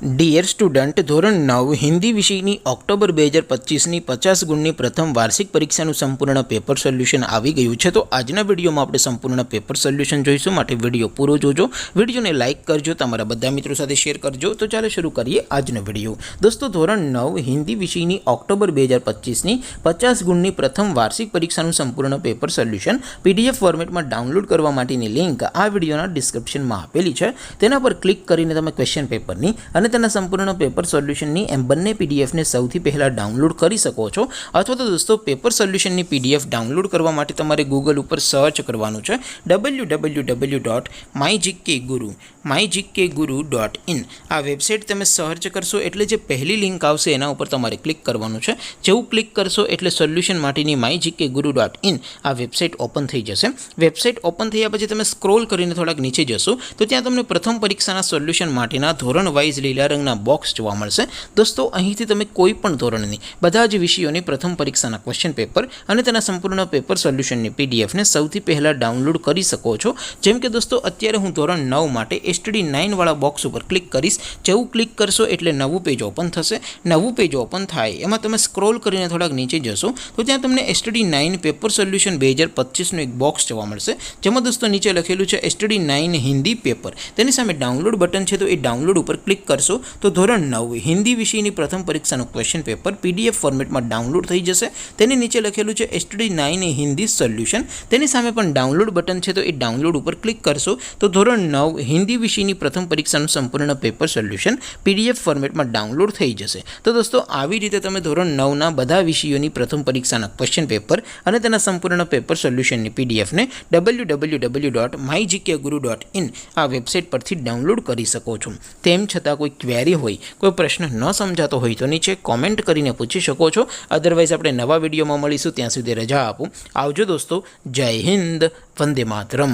Dear student, ધોરણ 9 હિન્દી વિષયની October 2025ની 50 ગુણની પ્રથમ વાર્ષિક પરીક્ષાનું સંપૂર્ણ પેપર સોલ્યુશન આવી ગયું છે। તો આજના વિડીયોમાં આપણે સંપૂર્ણ પેપર સોલ્યુશન જોઈશું, માટે વિડીયો પૂરો જોજો। વિડીયોને લાઇક કરજો, તમારા બધા મિત્રો સાથે શેર કરજો। તો ચાલો શરૂ કરીએ આજનો વિડીયો। દોસ્તો, ધોરણ 9 હિન્દી વિષયની ઓક્ટોબર 2025ની 50 ગુણની પ્રથમ વાર્ષિક પરીક્ષાનું સંપૂર્ણ પેપર સોલ્યુશન PDF ફોર્મેટમાં ડાઉનલોડ કરવા માટેની લિંક આ વિડીયોના ડિસ્ક્રિપ્શનમાં આપેલી છે। તેના પર ક્લિક કરીને તમે ક્વેશ્ચન પેપરની અને તેના સંપૂર્ણ પેપર સોલ્યુશનની એમ બંને પીડીએફને સૌથી પહેલાં ડાઉનલોડ કરી શકો છો। અથવા તો દોસ્તો, પેપર સોલ્યુશનની PDF ડાઉનલોડ કરવા માટે તમારે ગૂગલ ઉપર સર્ચ કરવાનું છે www.mygkguru.in। આ વેબસાઇટ તમે સર્ચ કરશો એટલે જે પહેલી લિંક આવશે એના ઉપર તમારે ક્લિક કરવાનું છે। જેવું ક્લિક કરશો એટલે સોલ્યુશન માટેની mygkguru.in આ વેબસાઇટ ઓપન થઈ જશે। વેબસાઇટ ઓપન થયા પછી તમે સ્ક્રોલ કરીને થોડાક નીચે જશો તો ત્યાં તમને પ્રથમ પરીક્ષાના સોલ્યુશન માટેના ધોરણ વાઇઝ લીલા રંગના બોક્સ જોવા મળશે। દોસ્તો, અહીંથી તમે કોઈ પણ ધોરણની બધા જ વિષયોની પ્રથમ પરીક્ષાના ક્વેશ્ચન પેપર અને તેના સંપૂર્ણ પેપર સોલ્યુશનની પીડીએફને સૌથી પહેલાં ડાઉનલોડ કરી શકો છો। જેમ કે દોસ્તો, અત્યારે હું ધોરણ 9 માટે STD9 વાળા બોક્સ ઉપર ક્લિક કરીશ। જેવું ક્લિક કરશો એટલે નવું પેજ ઓપન થશે। નવું પેજ ઓપન થાય એમાં તમે સ્ક્રોલ કરીને થોડાક નીચે જશો તો ત્યાં તમને STD9 પેપર સોલ્યુશન 2025નું એક બોક્સ જોવા મળશે, જેમાં દોસ્તો નીચે લખેલું છે STD9 હિન્દી પેપર। તેની સામે ડાઉનલોડ બટન છે, તો એ ડાઉનલોડ ઉપર ક્લિક કરશો તો ધોરણ 9 હિન્દી વિષયની પ્રથમ પરીક્ષાનું ક્વેશ્ચન પેપર PDF ફોર્મેટમાં ડાઉનલોડ થઈ જશે। તેની નીચે લખેલું છે STD9 હિન્દી સોલ્યુશન। તેની સામે પણ ડાઉનલોડ બટન છે, તો એ ડાઉનલોડ ઉપર ક્લિક કરશો તો ધોરણ 9 હિન્દી વિષયની પ્રથમ પરીક્ષાનું સંપૂર્ણ પેપર સોલ્યુશન PDF ફોર્મેટમાં ડાઉનલોડ થઈ જશે। તો દોસ્તો, આવી રીતે તમે ધોરણ 9ના બધા વિષયોની પ્રથમ પરીક્ષાના ક્વેશ્ચન પેપર અને તેના સંપૂર્ણ પેપર સોલ્યુશનની પીડીએફને www.mygkguru.in આ વેબસાઇટ પરથી ડાઉનલોડ કરી શકો છો। તેમ છતાં કોઈ ક્વેરી હોય, કોઈ પ્રશ્ન ન સમજાતો હોય તો નીચે કોમેન્ટ કરીને પૂછી શકો છો। અદરવાઇઝ આપણે નવા વિડીયોમાં મળીશું, ત્યાં સુધી રજા આપો। આવજો દોસ્તો, જય હિન્દ, વંદે માતરમ।